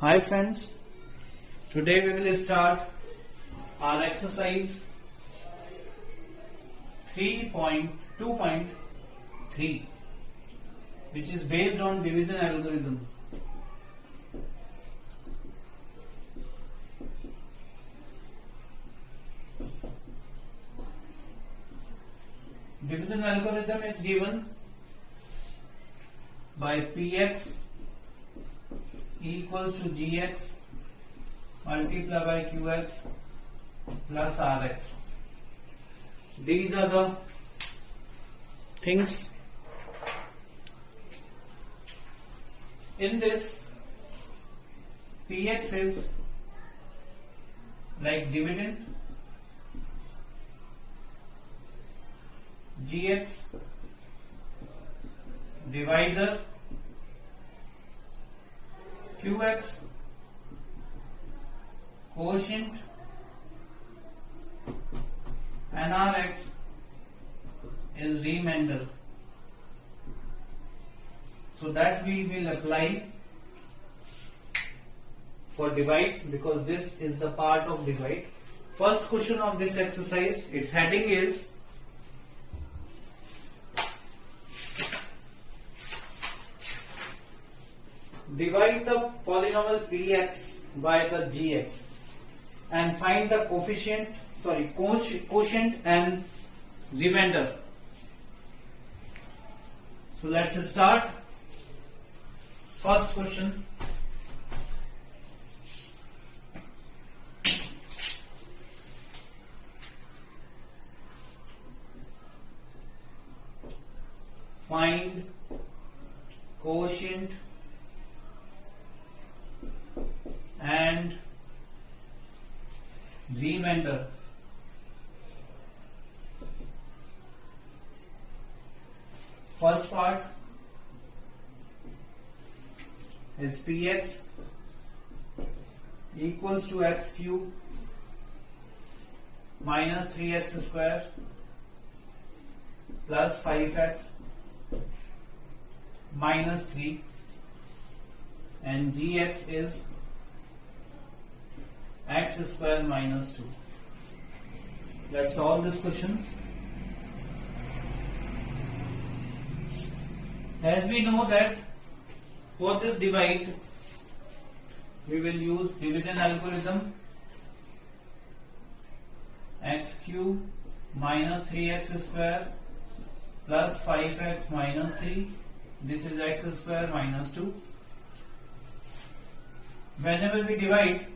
Hi friends, today we will start our exercise 3.2.3 which is based on division algorithm. Division algorithm is given by Px equals to Gx multiplied by Qx plus Rx. These are the things. In this, Px is like dividend, Gx divisor, Qx quotient, and Rx is remainder. So that we will apply for divide because this is the part of divide. First question of this exercise, its heading is divide the polynomial Px by the Gx and find the quotient and remainder. So let's start. First question. Find quotient and remainder. First part is Px equals to x cube minus 3x square plus 5x minus 3, and Gx is x square minus 2. Let's solve this question. As we know that for this divide we will use division algorithm. X cube minus 3x square plus 5x minus 3. This is x square minus 2. Whenever we divide,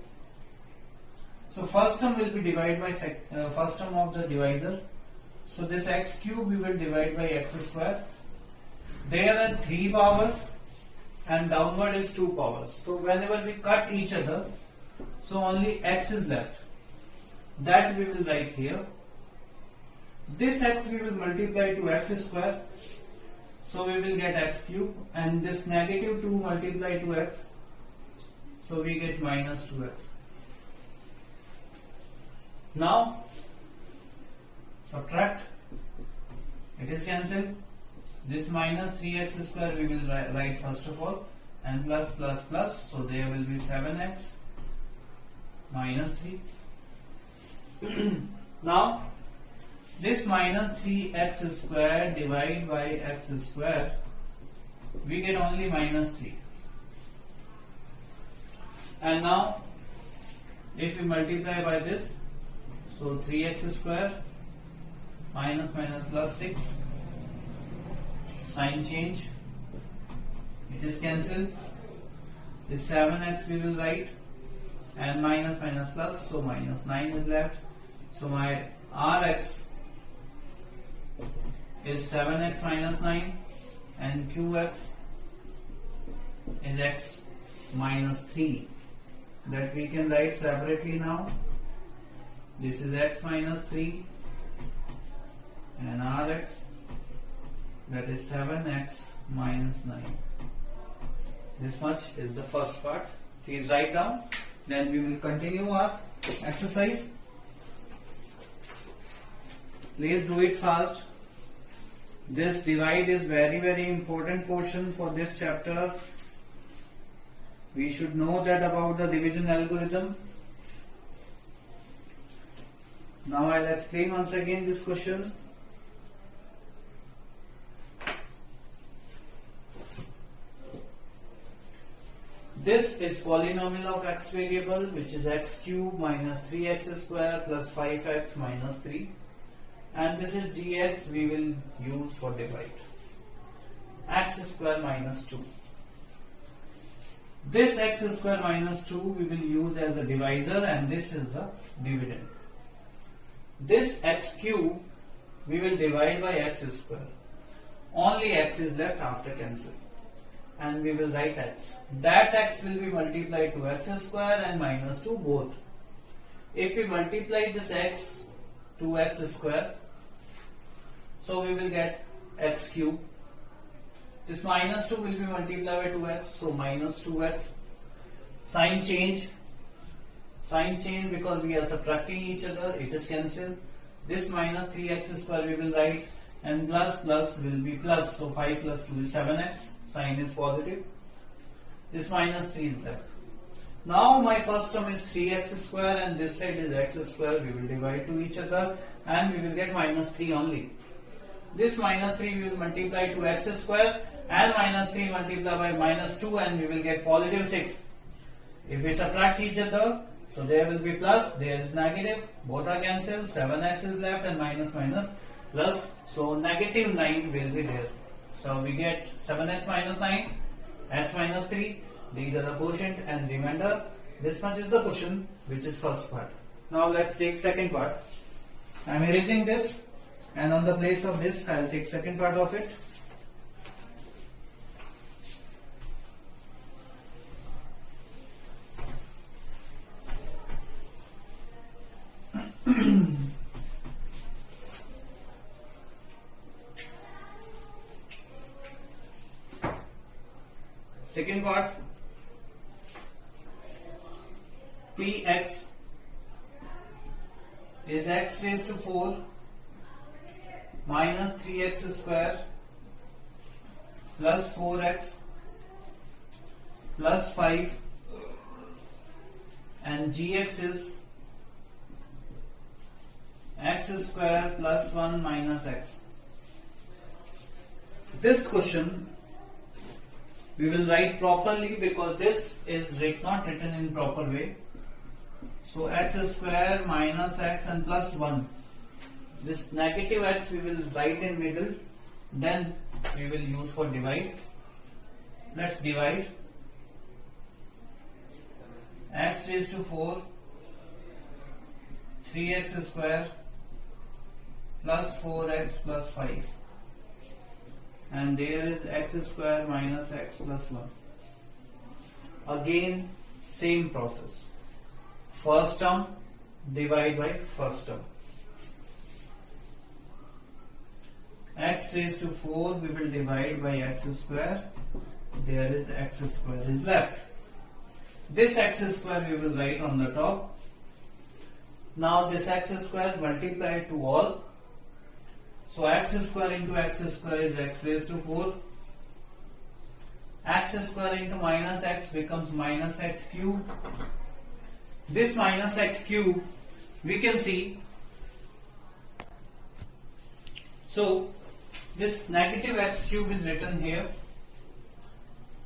so first term will be divided by first term of the divisor. So this x cube we will divide by x square. There are 3 powers and downward is 2 powers. So whenever we cut each other, so only x is left. That we will write here. This x we will multiply to x square. So we will get x cube, and this negative 2 multiply to x. So we get minus 2x. Now subtract. It is cancelled. This minus 3x square we will write first of all, and plus plus plus. So there will be 7x minus 3. Now this minus 3x square divided by x square, we get only minus 3. And now if we multiply by this, so 3x square minus minus plus 6, sign change, it is cancelled. This 7x we will write, and minus minus plus, so minus 9 is left. So my Rx is 7x minus 9, and Qx is x minus 3. That we can write separately now. This is x minus 3, and Rx, that is 7x minus 9. This much is the first part. Please write down. Then we will continue our exercise. Please do it fast. This divide is very important portion for this chapter. We should know that about the division algorithm. Now I'll explain once again this question. This is polynomial of x variable, which is x cube minus 3x square plus 5x minus 3, and this is gx we will use for divide, x square minus 2. This x square minus 2 we will use as a divisor, and this is the dividend. This x cube we will divide by x square. Only x is left after cancel, and we will write x. That x will be multiplied to x square and minus 2 both. If we multiply this x to x square, so we will get x cube. This minus 2 will be multiplied by 2x, so minus 2x. Sign change because we are subtracting each other, it is cancelled. This minus 3x square we will write, and plus plus will be plus, so 5 plus 2 is 7x. Sign is positive. This minus 3 is left. Now my first term is 3x square and this side is x square. We will divide to each other and we will get minus 3 only. This minus 3 we will multiply to x square and minus 3 multiply by minus 2 and we will get positive 6. If we subtract each other, so there will be plus, there is negative, both are cancelled, 7x is left and minus minus plus, so negative 9 will be there. So we get 7x minus 9, x minus 3, these are the quotient and remainder. This much is the question, which is first part. Now let's take second part. I am erasing this and on the place of this I will take second part of it. Second part, Px is x raised to 4 minus 3x square plus 4x plus 5 and gx is x square plus 1 minus x. This question we will write properly because this is not written in proper way. So x square minus x and plus 1. This negative x we will write in middle, then we will use for divide. Let's divide. X raised to 4 3x square plus 4x plus 5. And there is x square minus x plus 1. Again same process. First term divide by first term. X raised to 4 we will divide by x square. There is x square is left. This x square we will write on the top. Now this x square multiply to all. So x square into x square is x raised to 4. X square into minus x becomes minus x cube. This minus x cube we can see. So this negative x cube is written here.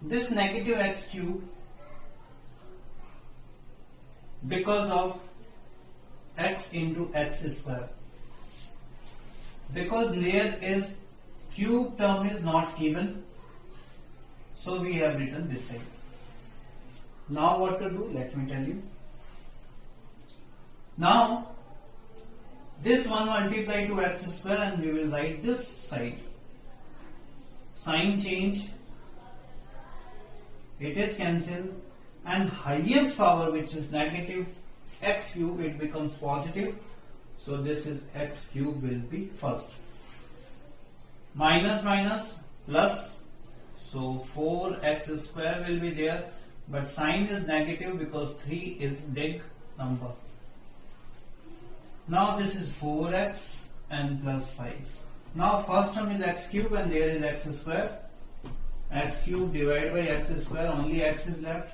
This negative x cube because of x into x square. Because there is cube term is not given, so we have written this side. Now what to do? Let me tell you. Now this one multiply to x square and we will write this side. Sign change. It is cancelled and highest power, which is negative x cube, it becomes positive. So this is x cube will be first. Minus minus plus. So 4x square will be there, but sign is negative because 3 is big number. Now this is 4x and plus 5. Now first term is x cube and there is x square. X cube divided by x square, only x is left.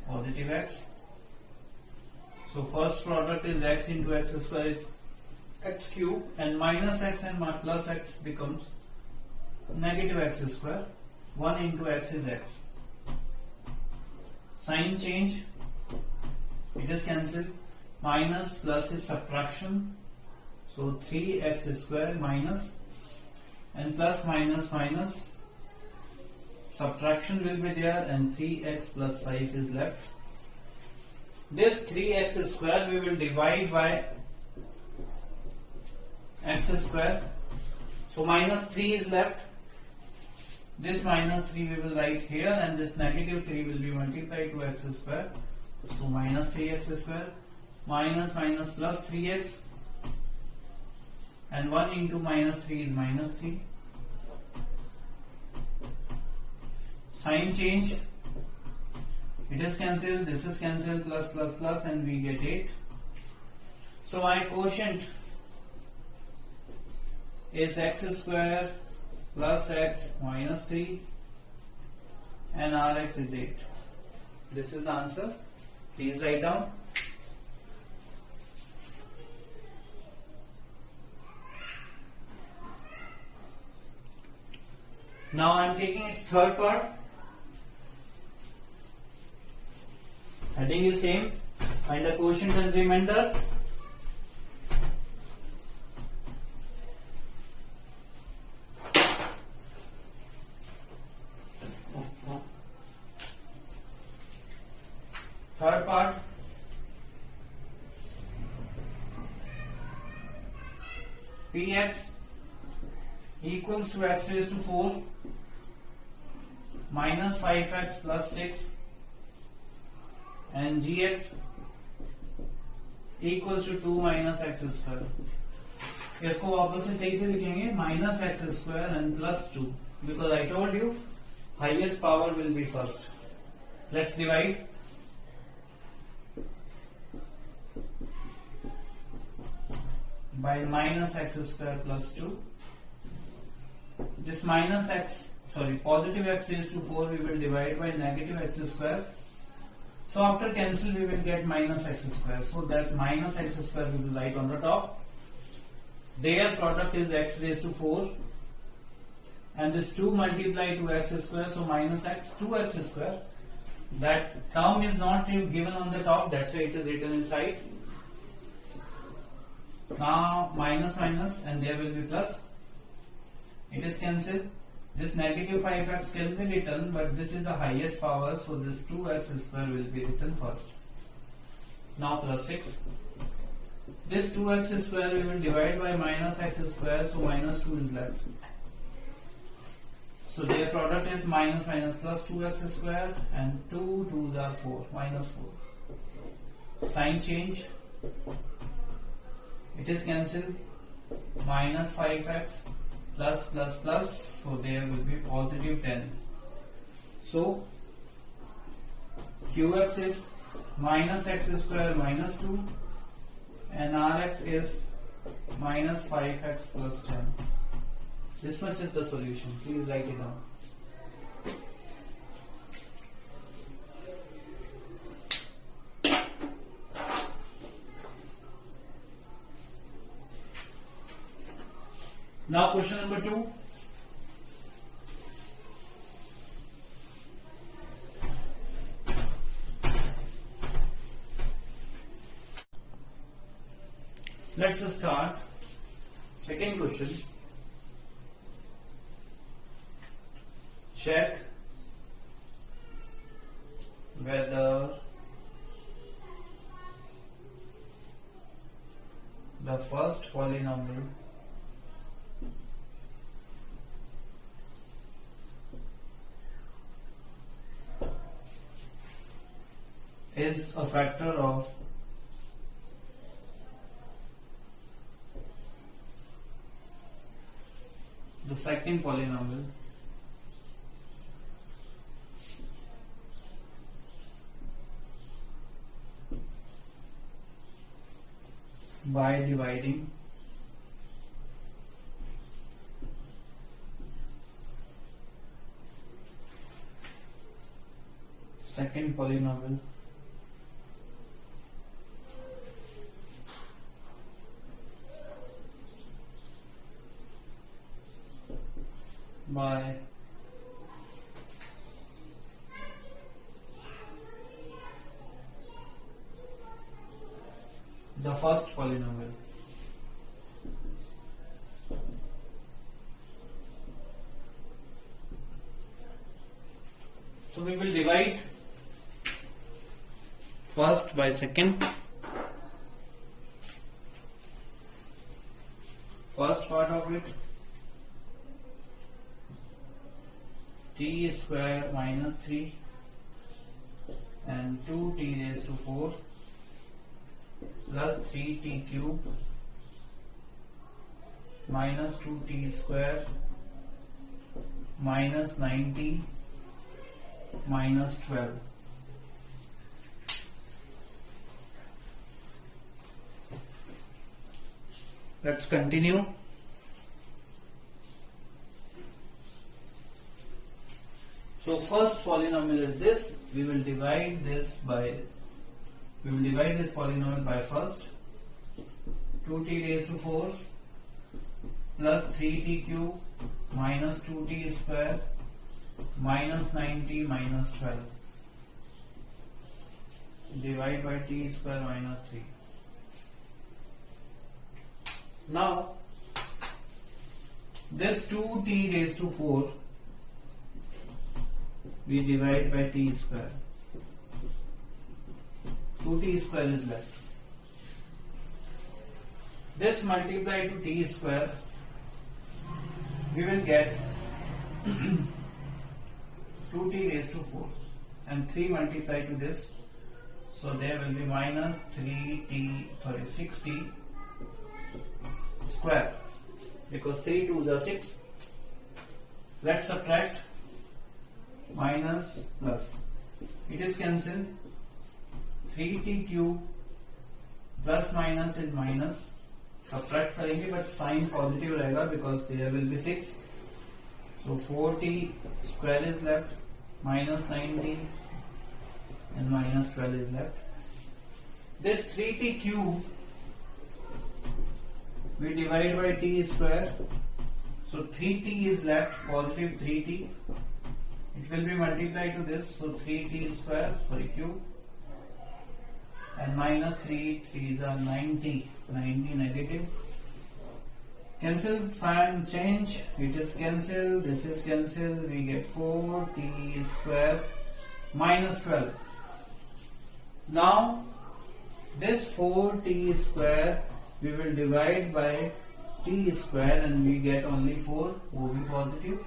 positive x. So first product is x into x square is x cube, and minus x and plus x becomes negative x square. 1 into x is x. Sign change, it is cancelled. Minus plus is subtraction, so 3x square minus, and plus minus minus, subtraction will be there, and 3x plus 5 is left. This 3x square we will divide by x square, so minus 3 is left. This minus 3 we will write here, and this negative 3 will be multiplied to x square, so minus 3x square, minus minus plus 3x, and 1 into minus 3 is minus 3. Sign change, it is cancelled, this is cancelled, plus plus plus, and we get 8. So my quotient is x square plus x minus 3, and Rx is 8. This is the answer. Please write down. Now I am taking its third part. Heading is same. Find the quotient and remainder. Third part. Px equals to x raised to 4 minus 5x plus 6, and gx equals to 2 minus x square. इसको वापस से सही से लिखेंगे, minus x square and plus 2, because I told you highest power will be first. Let's divide. By minus x square plus 2. This minus x, positive x raised to 4 we will divide by negative x square. So after cancel we will get minus x square. So that minus x square we will write on the top. Their product is x raised to 4. And this 2 multiplied to x square, so minus x, 2x square. That term is not given on the top, that's why it is written inside. Now minus minus, and there will be plus. It is cancelled. This negative 5x can be written, but this is the highest power, so this 2x square will be written first. Now plus 6. This 2x square we will divide by minus x square, so minus 2 is left. So their product is minus minus plus 2x square, and 2 2s are 4, minus 4. Sign change. It is cancelled. Minus 5x plus plus plus, so there will be positive 10. So qx is minus x square minus 2, and rx is minus 5x plus 10. This much is the solution. Please write it down. Now question number 2. Let's start. Second question. Check whether the first polynomial is a factor of the second polynomial by dividing second polynomial by the first polynomial. So we will divide first by second. First part of it, t square minus 3 and 2t raised to 4 plus 3t cube minus 2t square minus 90 minus 12. Let's continue. So first polynomial is this. We will divide this polynomial by first 2t raised to 4 plus 3t cube minus 2t square minus 90 minus 12. Divide by t square minus 3. Now this 2t raised to 4 we divide by t square. 2t square is left. This multiplied to t square, we will get 2t raised to 4 and 3 multiplied to this, so there will be minus 6t square, because 3 2s are 6. Let's subtract minus plus. It is cancelled. 3t cube plus minus is minus. Subtract करेंगे but sign positive रहेगा because there will be 6. So 4t square is left, minus 90 and minus 12 is left. This 3t cube we divide by t square, so 3t is left, positive 3t. It will be multiplied to this, so 3t square, cube, and minus 3 3s are 90 negative. Cancel, find, change, it is cancelled, this is cancelled, we get 4t square minus 12. Now this 4t square we will divide by t square and we get only 4, will be positive.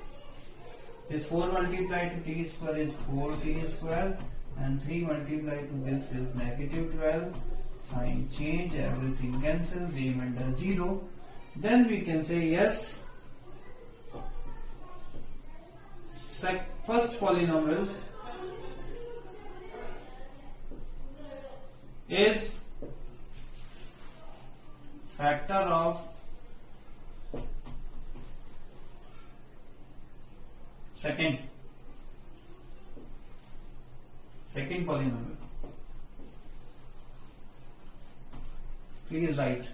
This 4 multiplied to t square is 4t square and 3 multiplied to this is negative 12. Sign change, everything cancel, remainder 0. Then we can say yes, first polynomial is factor of second polynomial. Please write.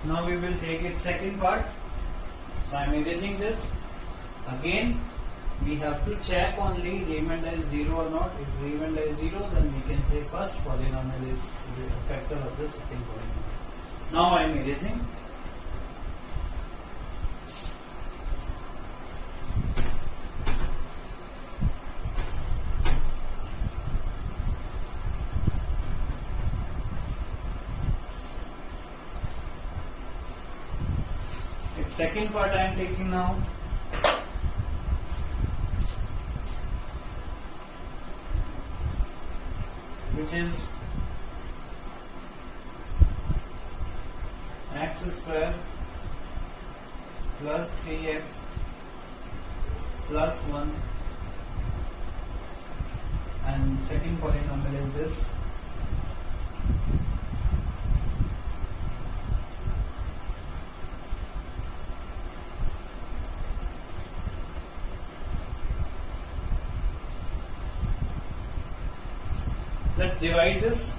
Now we will take its second part. So I am erasing this. Again, we have to check only remainder is 0 or not. If remainder is 0, then we can say first polynomial is the factor of the second polynomial. Now I am erasing. Its second part I am taking now. Which is x square plus 3x plus 1, and second polynomial is this. let's divide this.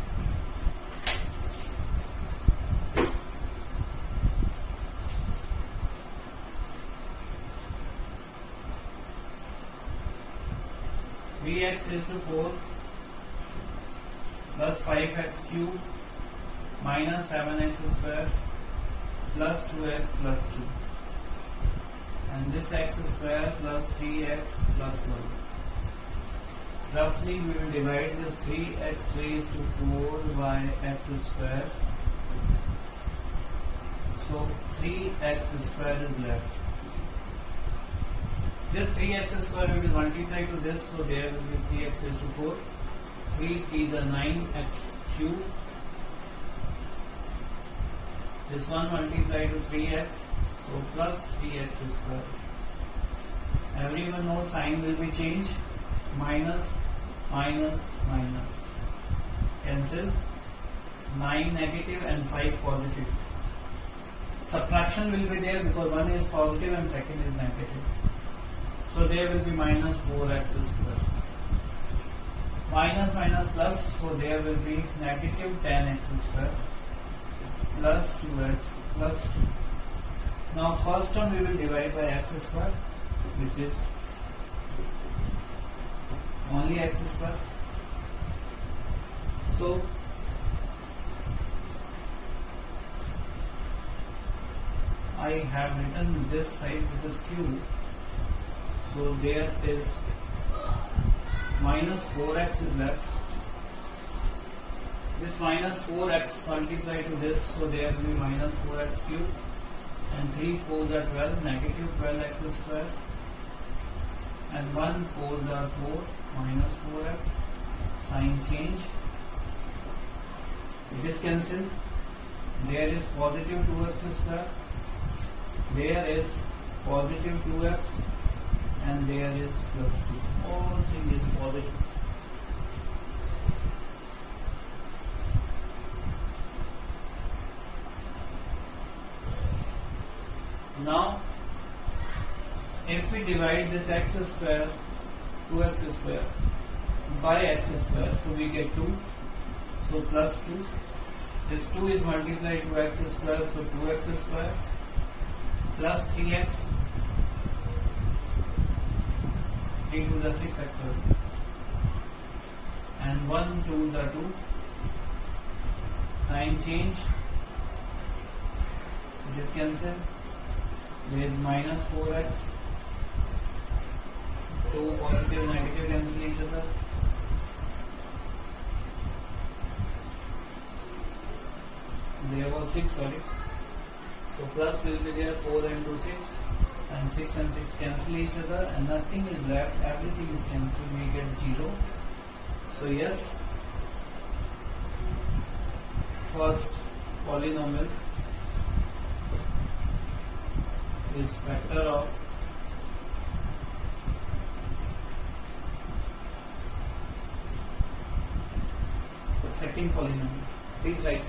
Three x raised to 4 plus 5x cube minus 7x square plus 2x plus 2, and this x square plus 3x plus 1. Roughly we will divide this 3x raised to 4 by x square. So 3x square is left. This 3x square we will multiply to this, so there will be 3x raised to 4. 3 3s are 9x cube. This one multiplied to 3x, so plus 3x square. Everyone knows sign will be changed. Minus, minus, minus. Cancel. 9 negative and 5 positive. Subtraction will be there because one is positive and second is negative. So there will be minus 4x square. Minus minus plus, so there will be negative 10x square plus 2x plus 2. Now first term we will divide by x square, which is only x square. So I have written this side, this is cube. So there is minus 4x is left. This minus 4x multiplied to this, so there will be minus 4x cube, and 3 4s are 12, negative 12x square, and 1 4s are 4, minus 4x, sign change. It is cancelled. There is positive 2x square, there is positive 2x, and there is plus 2. All thing is positive. Now, if we divide this x square, 2x square by x square, so we get 2. So plus 2. This 2 is multiplied to x square, so 2x square plus 3x. 3 to the 6x, and 1 2 the 2. Sign change. It is cancelled. There is minus 4x. So positive negative cancel each other. There was 6, sorry. So plus will be there, 4 and 2 6, and 6 and 6 cancel each other, and nothing is left, everything is cancelled, we get 0. So yes, first polynomial is factor of the second polynomial. Please write.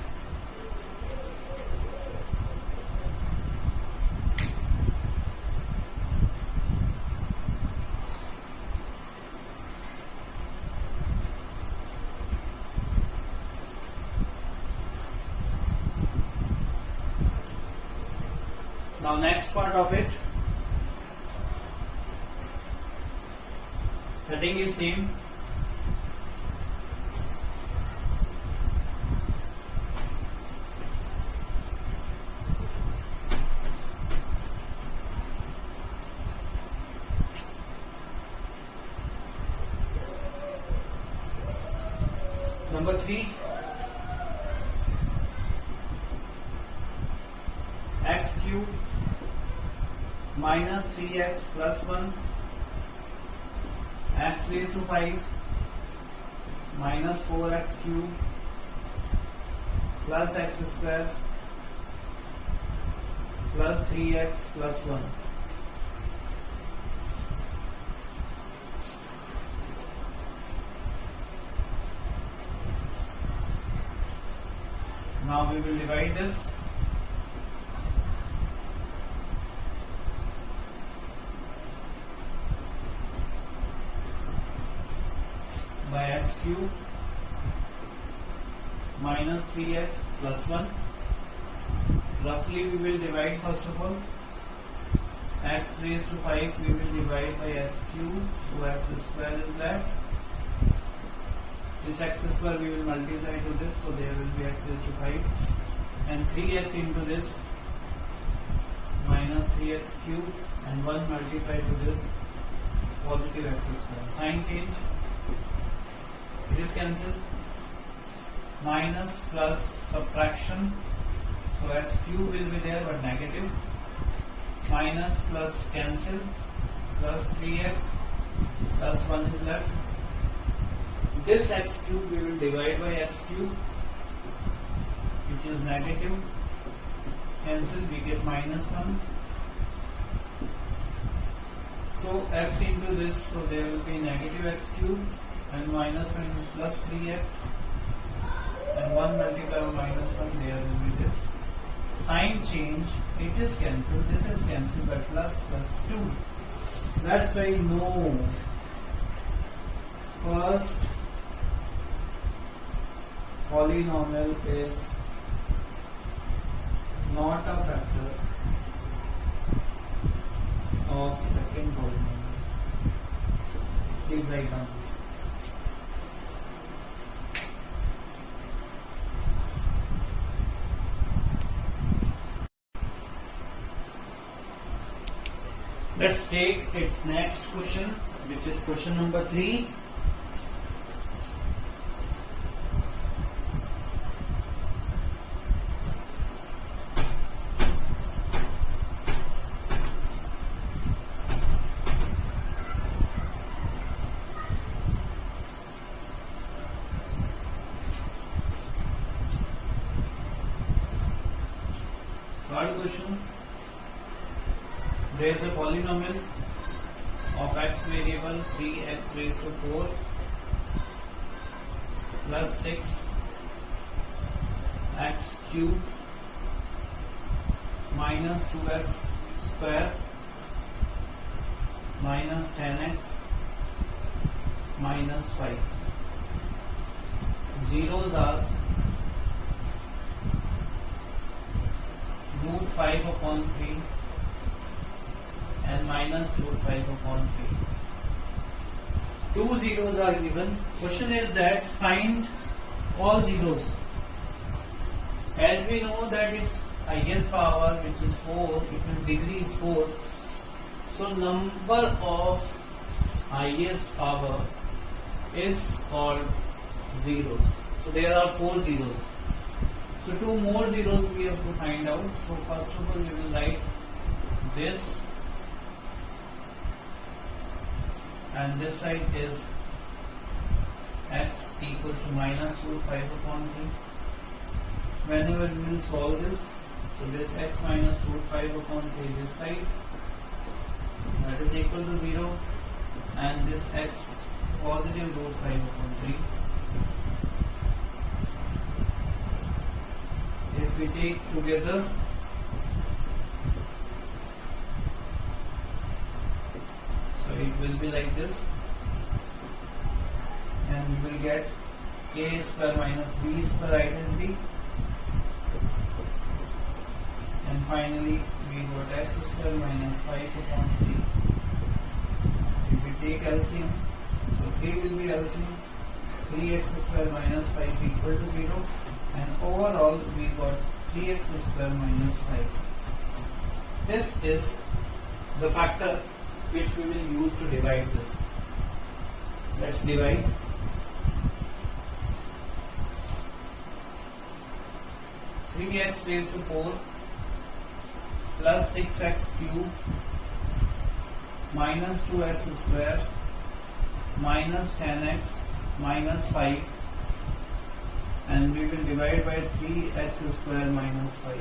Now next part of it, heading is same. Number 3, x cube minus 3x plus 1, x raised to 5 minus 4x cube plus x square plus 3x plus 1. Now we will divide this. By x cube minus 3x plus 1. Roughly we will divide first of all. X raised to 5 we will divide by x cube, so x square is left. This x square we will multiply to this, so there will be x raised to 5, and 3x into this minus 3x cube, and 1 multiplied to this positive x square. Sign change, it is cancelled. Minus plus subtraction, so x cube will be there but negative. Minus plus cancel, plus 3x plus 1 is left. This x cube we will divide by x cube, which is negative. Cancel, we get minus 1. So x into this, so there will be negative x cube, and minus 1 is plus 3x, and 1 multiplied by minus 1, there will be this. Sign change, it is cancelled, this is cancelled by plus 2. That's why no first polynomial is not a factor of second polynomial. Please write down this. Let's take its next question, which is question number 3. Third question. There is a polynomial of x variable 3x raised to 4 plus 6 x cube minus 2x square minus 10x minus 5. Zeros are root 5 upon 3 and minus root 5 upon 3. 2 zeros are given. Question is that find all zeros. As we know that its highest power, which is 4, it means degree is 4. So number of highest power is called zeros. So there are 4 zeros. So 2 more zeros we have to find out. So first of all we will write this, and this side is x equals to minus root 5 upon 3. Whenever we will solve this, so this x minus root 5 upon 3 this side, that is equal to 0, and this x positive root 5 upon 3. If we take together, so it will be like this, and we will get a square minus b square identity, and finally we got x square minus 5 upon 3. If we take LCM, so 3 will be LCM, 3x square minus 5 equal to 0, and overall we got 3x square minus 5. This is the factor which we will use to divide this. Let's divide. Three x raised to 4 plus 6x cube minus 2x square minus 10x minus 5, and we will divide by 3x square minus 5.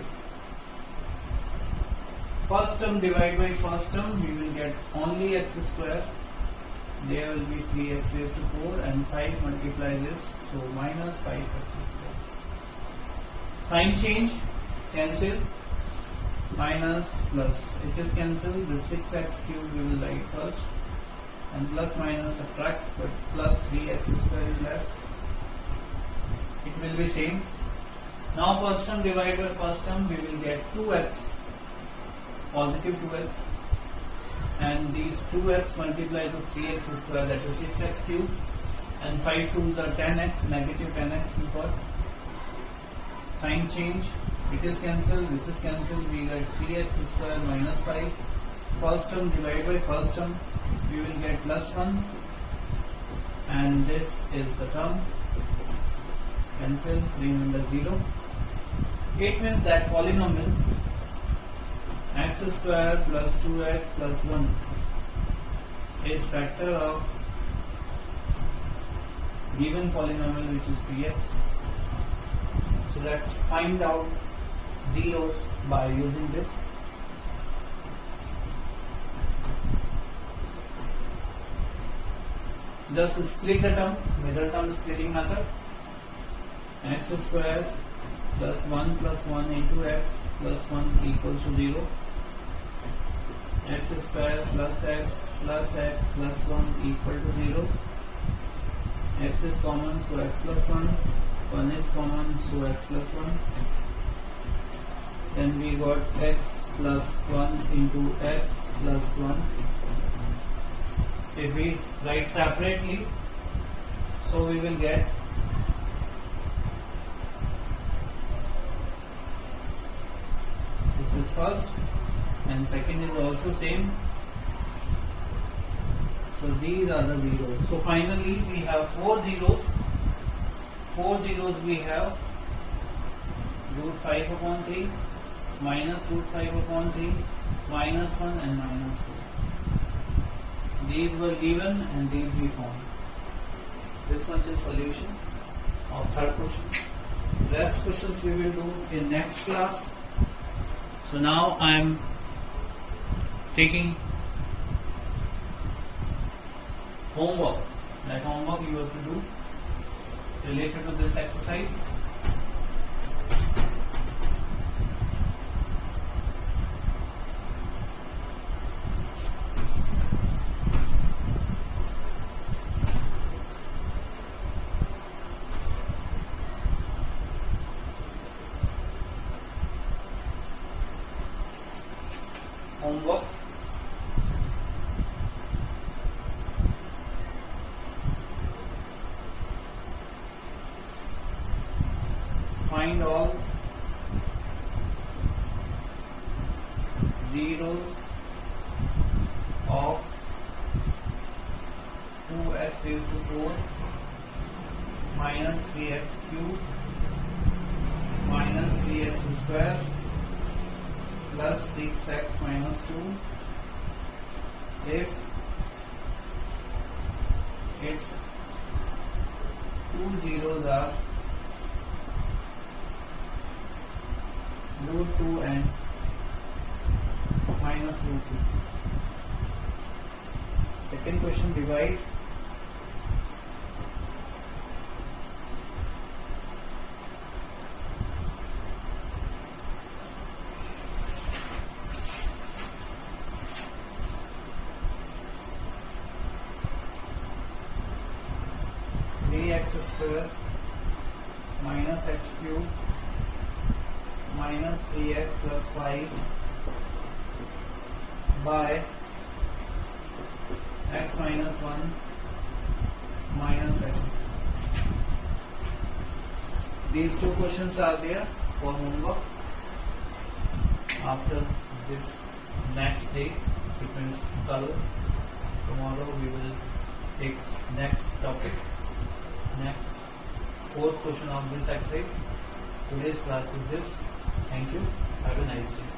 First term divide by first term, we will get only x square. There will be 3x raised to 4 and 5 multiply this, so minus 5x square. Sign change, cancel, minus plus, it is cancelled. The 6x cube we will write first, and plus minus subtract, but plus 3x square is left. It will be same. Now first term divided by first term, we will get 2x, positive 2x, and these 2x multiplied to 3x square, that is 6x cube, and 5 2s are 10x, negative 10x we got. Sign change, it is cancelled, this is cancelled, we get 3x square minus 5. First term divided by first term, we will get plus 1, and this is the term, cancel, remainder 0. It means that polynomial x square plus 2x plus 1 is factor of given polynomial, which is px. So let's find out zeros by using this. Just split the term, middle term splitting method. X square plus 1 plus 1 into x plus 1 equals to 0. X square plus x plus 1 equal to 0. X is common, so x plus 1. 1 is common, so x plus 1. Then we got x plus 1 into x plus 1. If we write separately, so we will get this is first and second is also same. So these are the zeros. So finally we have 4 zeros. 4 zeros we have root 5 upon 3, minus root 5 upon 3, minus 1 and minus 2. These were given and these we found. This much is solution of third question. Rest questions we will do in next class. So now I am taking homework. That homework you have to do related to this exercise. Homework. Find all zeros of 2x raised to 4 minus 3x cube minus 3x square plus 6x minus 2 if its two zeros are root 2 and minus root 2. Second question, divide. X square minus x cube minus 3x plus 5 by x minus 1 minus x square. These two questions are there for homework. After this next day, it means tomorrow we will take next topic. Next, fourth question of this exercise. Today's class is this. Thank you. Have a nice day.